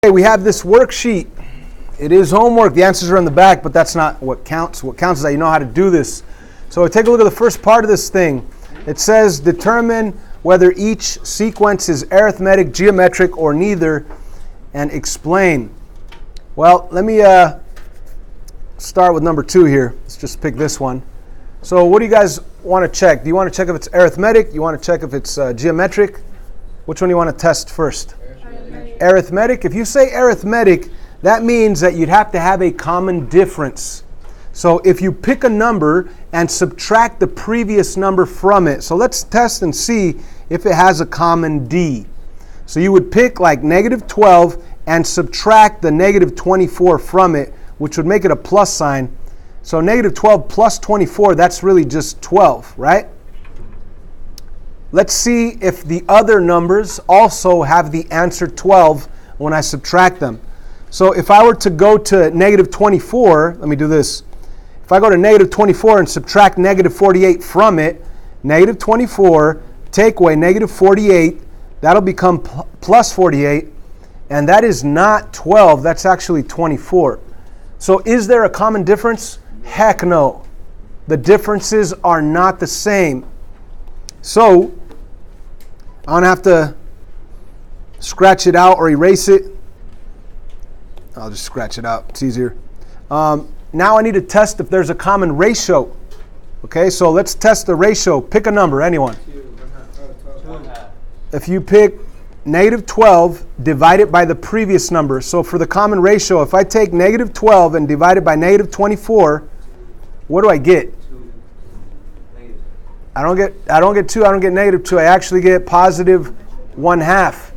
Okay, we have this worksheet. It is homework. The answers are in the back, but that's not what counts. What counts is that you know how to do this. So take a look at the first part of this thing. It says determine whether each sequence is arithmetic, geometric, or neither, and explain. Well, let me start with number 2 here. Let's just pick this one. So what do you guys want to check? Do you want to check if it's arithmetic? You want to check if it's geometric? Which one do you want to test first? Arithmetic. If you say arithmetic, that means that you'd have to have a common difference. So if you pick a number and subtract the previous number from it, so let's test and see if it has a common D. So you would pick like negative 12 and subtract the negative 24 from it, which would make it a plus sign. So negative 12 plus 24, that's really just 12, right? Let's see if the other numbers also have the answer 12 when I subtract them. So if I were to go to negative 24, let me do this. If I go to negative 24 and subtract negative 48 from it, negative 24, take away negative 48, that'll become plus 48, and that is not 12, that's actually 24. So is there a common difference? Heck no. The differences are not the same. So I don't have to scratch it out or erase it. I'll just scratch it out. It's easier. Now I need to test if there's a common ratio. Okay, so let's test the ratio. Pick a number, anyone. If you pick negative 12, divide it by the previous number. So for the common ratio, if I take negative 12 and divide it by negative 24, what do I get? I don't get 2, I don't get negative 2. I actually get positive 1/2.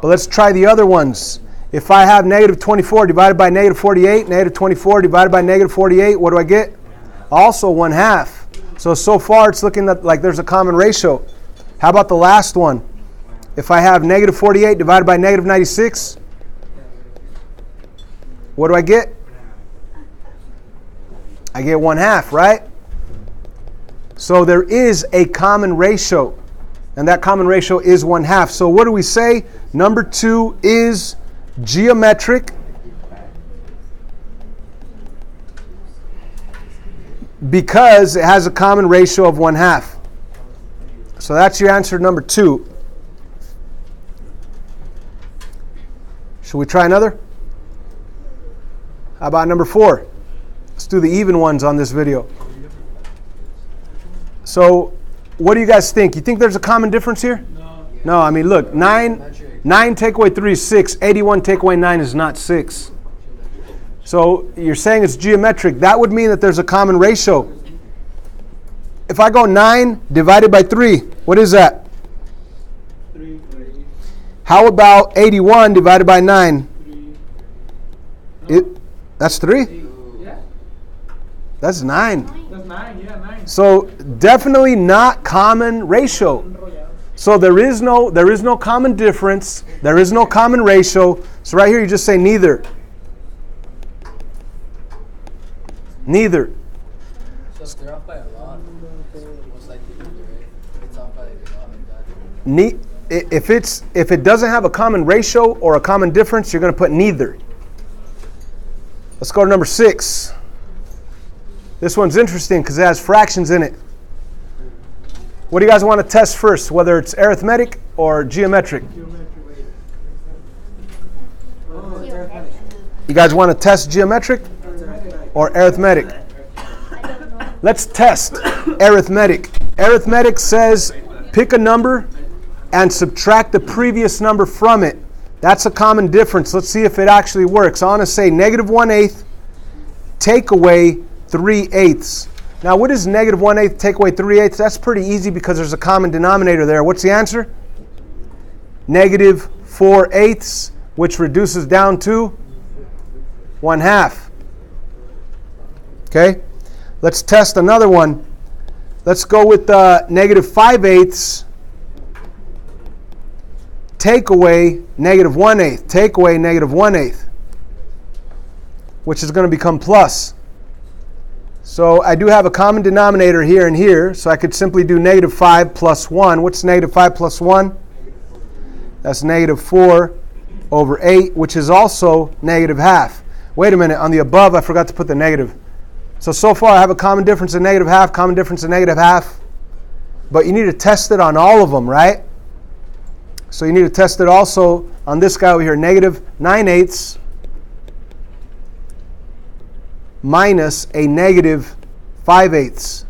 But let's try the other ones. If I have negative 24 divided by negative 48, negative 24 divided by negative 48, what do I get? Also 1/2. So far it's looking like there's a common ratio. How about the last one? If I have negative 48 divided by negative 96, what do I get? I get 1/2, right? So there is a common ratio, and that common ratio is 1/2. So what do we say? Number 2 is geometric because it has a common ratio of 1/2. So that's your answer, number 2. Should we try another? How about number 4? Let's do the even ones on this video. So what do you guys think? You think there's a common difference here? No, I mean, look, 9 take away 3 is 6. 81 take away 9 is not 6. So you're saying it's geometric. That would mean that there's a common ratio. If I go 9 divided by 3, what is that? 3. How about 81 divided by 9? 3. That's 3? Yeah. That's 9. That's 9, yeah, 9. So definitely not common ratio. So there is no common difference. There is no common ratio. So right here you just say neither. Neither. So if they're off by a lot, most likely it's off by a lot like that. If it doesn't have a common ratio or a common difference, you're going to put neither. Let's go to number 6. This one's interesting because it has fractions in it. What do you guys want to test first, whether it's arithmetic or geometric? You guys want to test geometric or arithmetic? Let's test arithmetic. Arithmetic says pick a number and subtract the previous number from it. That's a common difference. Let's see if it actually works. I want to say negative 1/8 take away 3/8. Now, what is negative 1/8 take away 3/8? That's pretty easy because there's a common denominator there. What's the answer? Negative 4/8, which reduces down to 1/2. Okay, let's test another one. Let's go with negative 5/8 take away negative 1/8. Take away negative 1/8, which is going to become plus. So I do have a common denominator here and here, so I could simply do negative 5 plus 1. What's negative 5 plus 1? That's negative 4. over 8, which is also negative half. Wait a minute, on the above I forgot to put the negative. So far I have a common difference in negative half, common difference in negative half. But you need to test it on all of them, right? So you need to test it also on this guy over here, negative 9/8 minus a negative 5/8.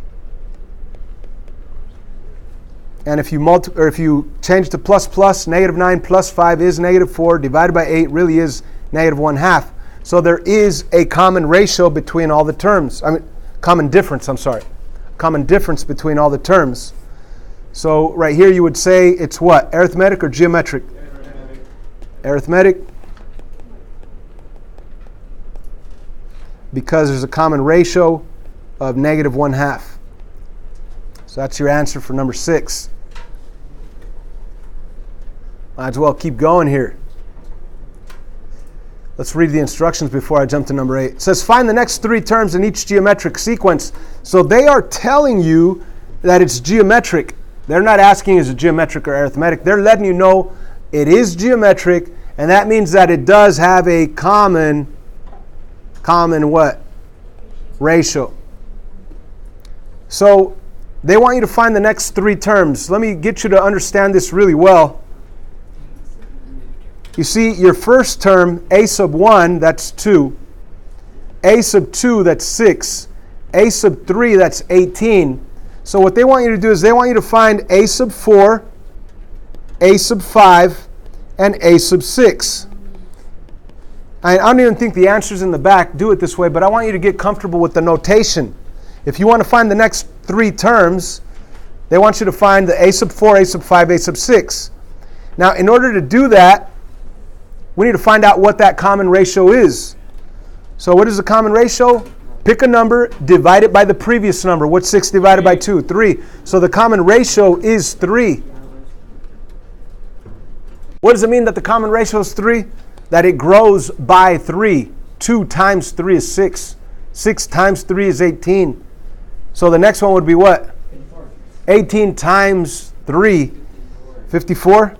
And if you change to plus plus, negative 9 plus 5 is negative 4, divided by 8 really is negative 1/2. So there is a common ratio between all the terms. Common difference between all the terms. So right here you would say it's what? Arithmetic or geometric? Arithmetic. Because there's a common ratio of negative 1/2. So that's your answer for number 6. Might as well keep going here. Let's read the instructions before I jump to number 8. It says, find the next 3 terms in each geometric sequence. So they are telling you that it's geometric. They're not asking is it geometric or arithmetic. They're letting you know it is geometric, and that means that it does have a common what? Ratio. So they want you to find the next 3 terms. Let me get you to understand this really well. You see, your first term, a sub 1, that's 2. A sub 2, that's 6. A sub 3, that's 18. So what they want you to do is they want you to find a sub 4, a sub 5, and a sub 6. I don't even think the answers in the back do it this way, but I want you to get comfortable with the notation. If you want to find the next 3 terms, they want you to find the a sub 4, a sub 5, a sub 6. Now, in order to do that, we need to find out what that common ratio is. So what is the common ratio? Pick a number, divide it by the previous number. What's 6 divided by 2? 3. So the common ratio is 3. What does it mean that the common ratio is 3? That it grows by 3. 2 times 3 is 6. 6 times 3 is 18. So the next one would be what? 18 times 3, 54.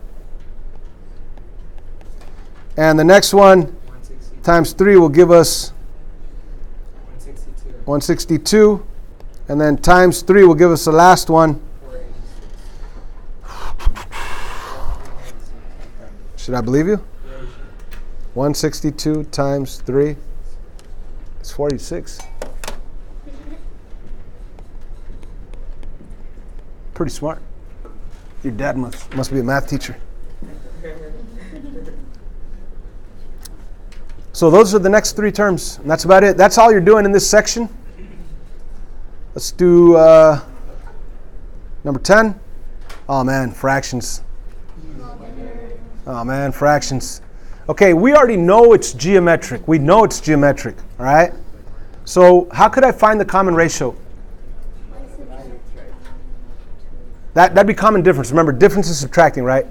And the next one times 3 will give us 162. And then times 3 will give us the last one. Should I believe you? 162 times 3 is 46. Pretty smart. Your dad must be a math teacher. So those are the next 3 terms. And that's about it. That's all you're doing in this section. Let's do number 10. Oh man, fractions. Oh man, fractions. Okay, we already know it's geometric. We know it's geometric, all right? So how could I find the common ratio? That'd be common difference. Remember, difference is subtracting, right?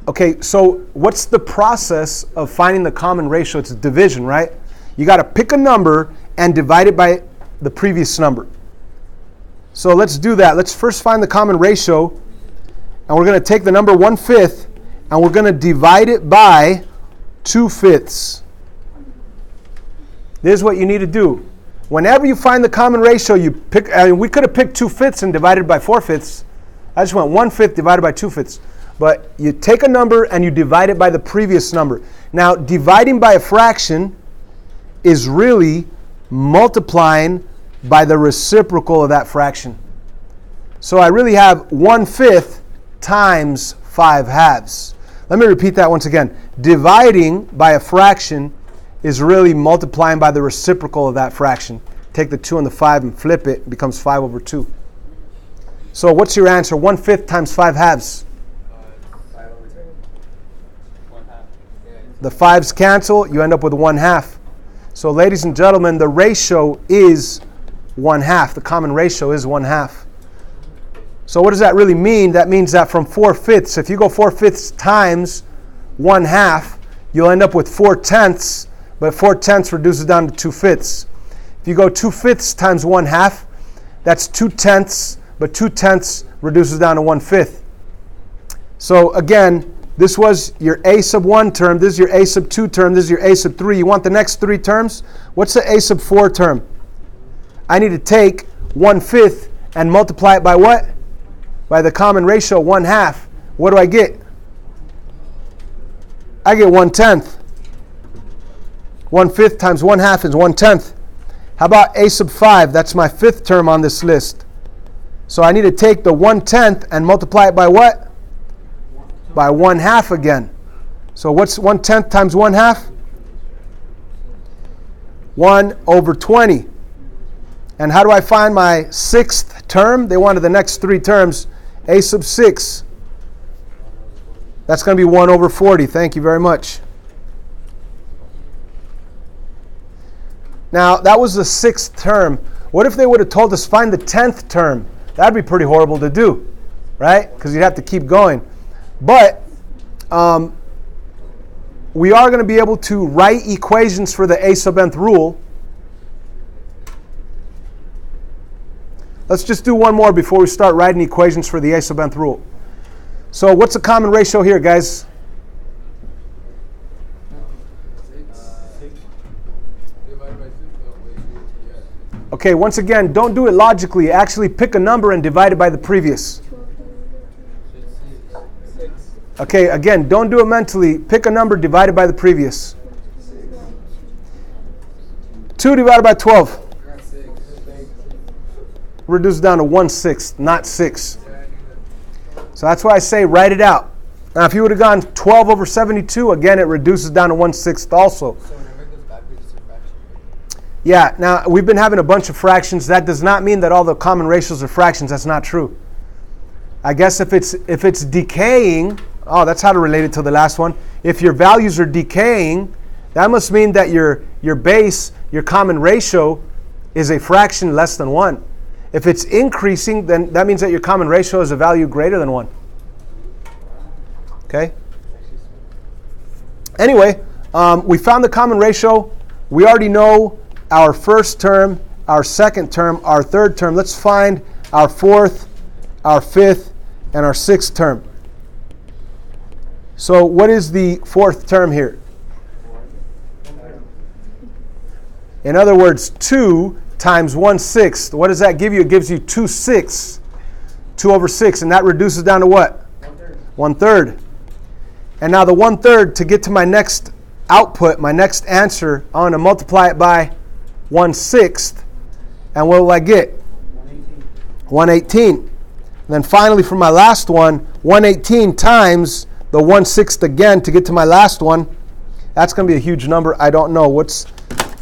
Okay, so what's the process of finding the common ratio? It's division, right? You got to pick a number and divide it by the previous number. So let's do that. Let's first find the common ratio, and we're going to take the number 1/5 and we're going to divide it by 2/5. This is what you need to do. Whenever you find the common ratio, you pick. We could have picked 2/5 and divided by 4/5. I just went 1/5 divided by 2/5. But you take a number and you divide it by the previous number. Now, dividing by a fraction is really multiplying by the reciprocal of that fraction. So I really have 1/5 times 5/2. Let me repeat that once again. Dividing by a fraction is really multiplying by the reciprocal of that fraction. Take the 2 and the 5 and flip it. It becomes 5/2. So what's your answer? 1/5 times 5/2. The 5's cancel, you end up with 1/2. So ladies and gentlemen, the ratio is 1/2. The common ratio is 1/2. So what does that really mean? That means that from 4/5, if you go 4/5 times 1/2, you'll end up with 4/10, but 4/10 reduces down to 2/5. If you go 2/5 times 1/2, that's 2/10, but 2/10 reduces down to 1/5. So again, This was your a sub 1 term. This is your a sub 2 term. This is your a sub 3. You want the next 3 terms? What's the a sub 4 term? I need to take 1/5 and multiply it by what? By the common ratio 1/2. What do I get? I get 1/10. 1/5 times 1/2 is 1/10. How about a sub 5? That's my 5th term on this list. So I need to take the 1/10 and multiply it by what? By 1/2 again. So what's 1/10 times 1/2? 1/20. And how do I find my 6th term? They wanted the next 3 terms. A sub 6. That's going to be 1/40. Thank you very much. Now, that was the 6th term. What if they would have told us find the 10th term? That'd be pretty horrible to do, right? Because you'd have to keep going. But we are going to be able to write equations for the a sub nth rule. Let's just do one more before we start writing equations for the a sub nth rule. So what's the common ratio here, guys? Okay, once again, don't do it logically. Actually pick a number and divide it by the previous. Okay, again, don't do it mentally. Pick a number divided by the previous. 2 divided by 12. Reduce down to 1/6, not 6. So that's why I say write it out. Now, if you would have gone 12/72, again, it reduces down to 1/6 also. So whenever it goes backwards, it's a fraction. Yeah, now we've been having a bunch of fractions. That does not mean that all the common ratios are fractions. That's not true. I guess if it's decaying, oh, that's how to relate it to the last one. If your values are decaying, that must mean that your base, your common ratio, is a fraction less than 1. If it's increasing, then that means that your common ratio is a value greater than 1. Okay? Anyway, we found the common ratio. We already know our first term, our second term, our third term. Let's find our 4th, our 5th, and our 6th term. So what is the 4th term here? In other words, 2 times 1/6. What does that give you? It gives you 2/6. 2/6. And that reduces down to what? 1/3. And now the 1/3, to get to my next output, my next answer, I want to multiply it by 1/6. And what will I get? 118. And then finally for my last one, 118 times the 1/6 again to get to my last one. That's going to be a huge number. I don't know. What's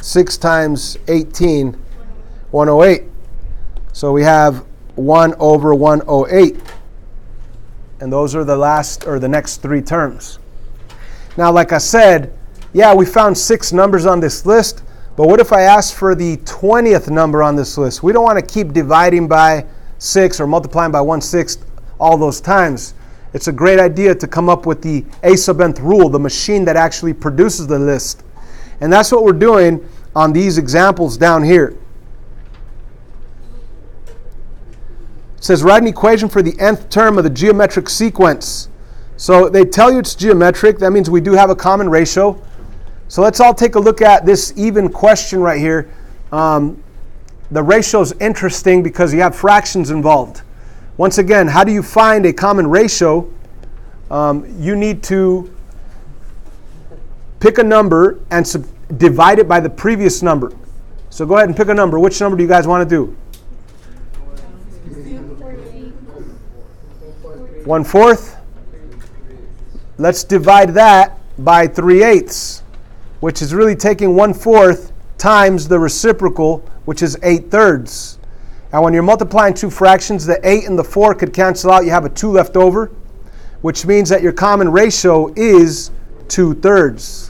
6 times 18? 108. So we have 1/108. And those are the last or the next 3 terms. Now, like I said, yeah, we found 6 numbers on this list, but what if I asked for the 20th number on this list? We don't want to keep dividing by 6 or multiplying by 1/6 all those times. It's a great idea to come up with the a sub nth rule, the machine that actually produces the list. And that's what we're doing on these examples down here. It says write an equation for the nth term of the geometric sequence. So they tell you it's geometric. That means we do have a common ratio. So let's all take a look at this even question right here. The ratio is interesting because you have fractions involved. Once again, how do you find a common ratio? You need to pick a number and divide it by the previous number. So go ahead and pick a number. Which number do you guys want to do? 1/4. Let's divide that by 3/8, which is really taking 1/4 times the reciprocal, which is 8/3. And when you're multiplying 2 fractions, the 8 and the 4 could cancel out. You have a 2 left over, which means that your common ratio is 2/3.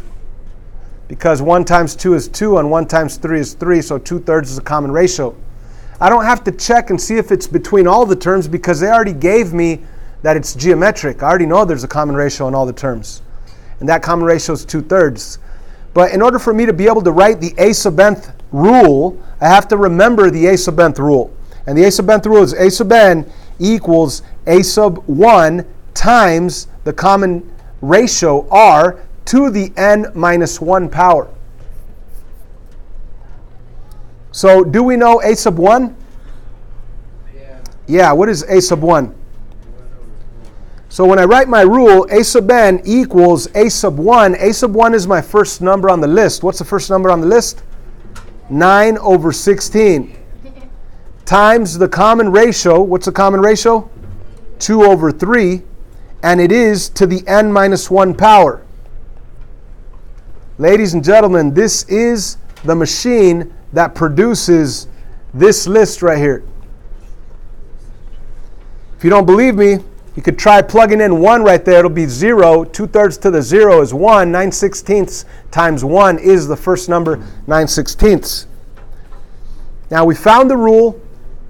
Because 1 times 2 is 2 and 1 times 3 is 3, so 2/3 is a common ratio. I don't have to check and see if it's between all the terms because they already gave me that it's geometric. I already know there's a common ratio in all the terms. And that common ratio is 2/3. But in order for me to be able to write the a sub nth rule, I have to remember the a sub nth rule. And the a sub nth rule is a sub n equals a sub 1 times the common ratio r to the n minus 1 power. So do we know a sub 1? Yeah, what is a sub 1? So when I write my rule, a sub n equals a sub 1. A sub 1 is my first number on the list. What's the first number on the list? 9 over 16. Times the common ratio. What's the common ratio? 2 over 3. And it is to the n minus 1 power. Ladies and gentlemen, this is the machine that produces this list right here. If you don't believe me, you could try plugging in 1 right there. It'll be 0. 2/3 to the 0 is 1. 9/16 times 1 is the first number, 9/16. Now we found the rule.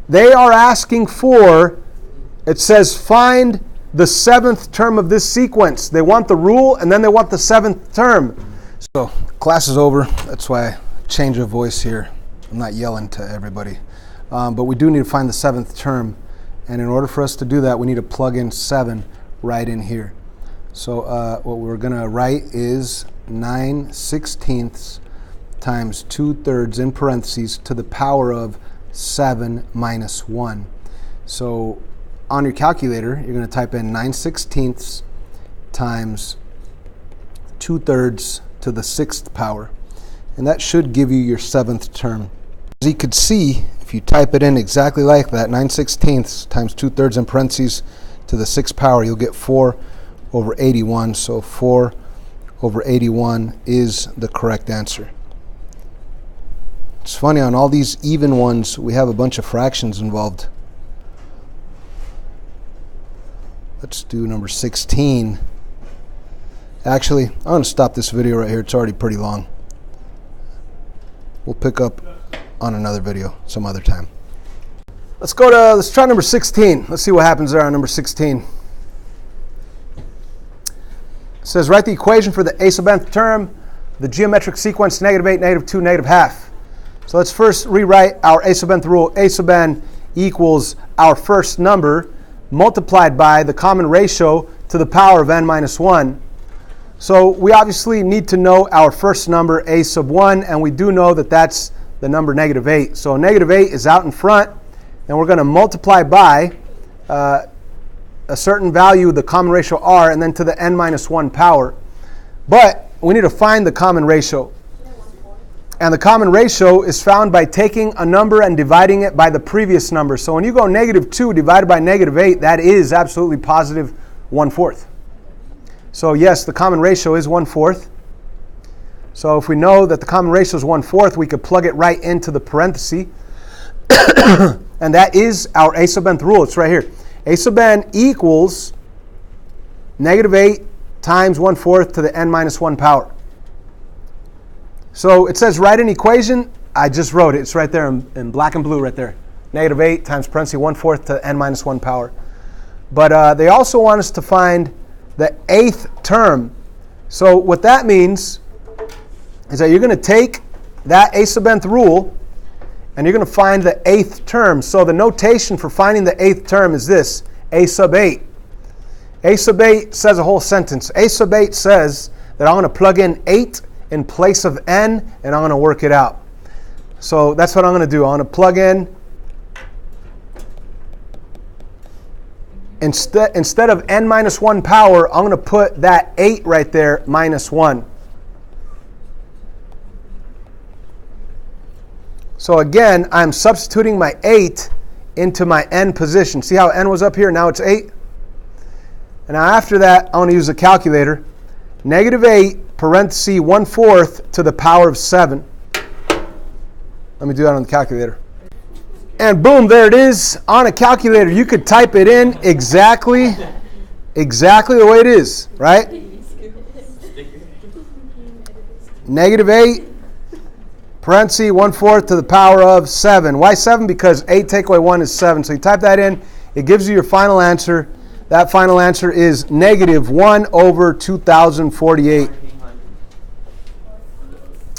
They are asking for, it says find the 7th term of this sequence. They want the rule and then they want the 7th term. So class is over. That's why I change of voice here. I'm not yelling to everybody. But we do need to find the 7th term. And in order for us to do that, we need to plug in 7 right in here. So what we're going to write is 9/16 times 2/3 in parentheses to the power of 7 minus 1. So on your calculator, you're going to type in 9/16 times 2/3 to the 6th power. And that should give you your 7th term. As you could see, if you type it in exactly like that, 9/16 times 2/3 in parentheses to the 6th power, you'll get 4 over 81. So 4 over 81 is the correct answer. It's funny, on all these even ones, we have a bunch of fractions involved. Let's do number 16. Actually, I'm going to stop this video right here. It's already pretty long. We'll pick up on another video some other time. Let's try number 16. Let's see what happens there on number 16. It says write the equation for the a sub nth term, the geometric sequence -8, -2, -1/2. So let's first rewrite our a sub nth rule. A sub n equals our first number multiplied by the common ratio to the power of n minus 1. So we obviously need to know our first number, a sub 1, and we do know that that's the number -8. So -8 is out in front, and we're going to multiply by a certain value, the common ratio r, and then to the n minus 1 power. But we need to find the common ratio. And the common ratio is found by taking a number and dividing it by the previous number. So when you go -2 divided by -8, that is absolutely positive 1/4. So yes, the common ratio is 1/4. So if we know that the common ratio is 1/4, we could plug it right into the parenthesis. And that is our a sub nth rule. It's right here. A sub n equals -8 times 1/4 to the n minus 1 power. So it says write an equation. I just wrote it. It's right there in black and blue right there. -8 times parenthesis 1/4 to n minus 1 power. But they also want us to find the 8th term. So what that means is that you're going to take that a sub nth rule and you're going to find the 8th term. So the notation for finding the 8th term is this, a sub 8. A sub 8 says a whole sentence. A sub 8 says that I'm going to plug in 8 in place of n and I'm going to work it out. So that's what I'm going to do. I'm going to plug in, instead of n minus 1 power, I'm going to put that 8 right there minus 1. So again, I'm substituting my 8 into my n position. See how n was up here? Now it's 8. And now after that, I want to use a calculator. -8 parenthesis 1/4 to the power of 7. Let me do that on the calculator. And boom, there it is on a calculator. You could type it in exactly the way it is, right? -8 parenthesis 1/4 to the power of 7. Why 7? Because 8 take away 1 is 7. So you type that in. It gives you your final answer. That final answer is -1 over 2048.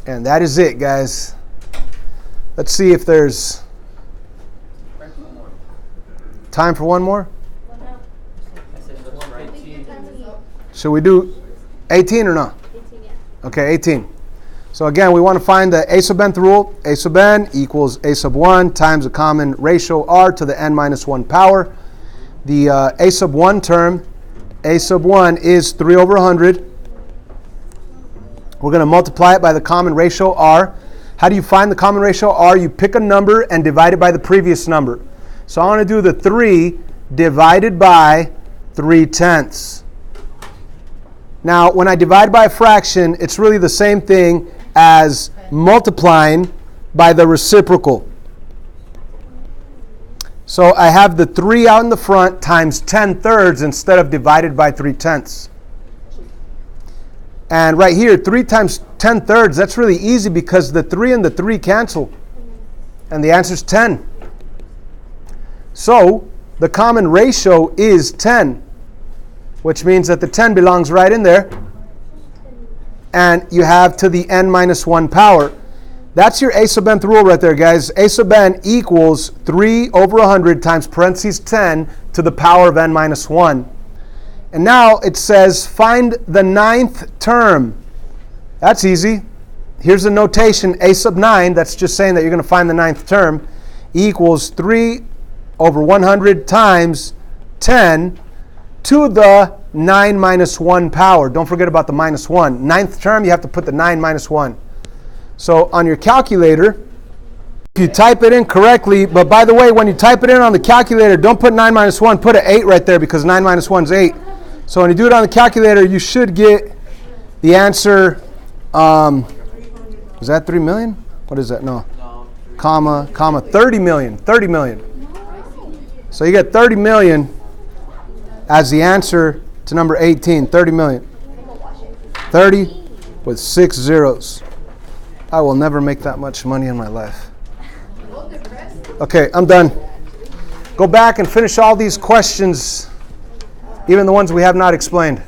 And that is it, guys. Let's see if there's time for one more. Should we do 18 or no? 18, yeah. Okay, 18. So again, we want to find the a sub nth rule. A sub n equals a sub 1 times the common ratio r to the n minus 1 power. The a sub 1 term, a sub 1 is 3 over 100. We're going to multiply it by the common ratio r. How do you find the common ratio r? You pick a number and divide it by the previous number. So I want to do the 3 divided by 3/10. Now, when I divide by a fraction, it's really the same thing as multiplying by the reciprocal. So I have the 3 out in the front times 10/3 instead of divided by 3/10. And right here, 3 times 10/3, that's really easy because the 3 and the 3 cancel. And the answer is 10. So the common ratio is 10, which means that the 10 belongs right in there. And you have to the n minus 1 power. That's your a sub nth rule right there, guys. A sub n equals 3 over 100 times parentheses 10 to the power of n minus 1. And now it says find the 9th term. That's easy. Here's the notation. A sub 9, that's just saying that you're going to find the 9th term, equals 3 over 100 times 10 to the 9 minus 1 power. Don't forget about the minus 1. 9th term, you have to put the 9 minus 1. So on your calculator, if you type it in correctly, but by the way, when you type it in on the calculator, don't put 9 minus 1, put an 8 right there because 9 minus 1 is 8. So when you do it on the calculator, you should get the answer, is that 3 million? What is that? No. Comma, 30 million. 30 million. So you get 30 million as the answer to number 18, 30 million. 30 with 6 zeros. I will never make that much money in my life. Okay, I'm done. Go back and finish all these questions, even the ones we have not explained.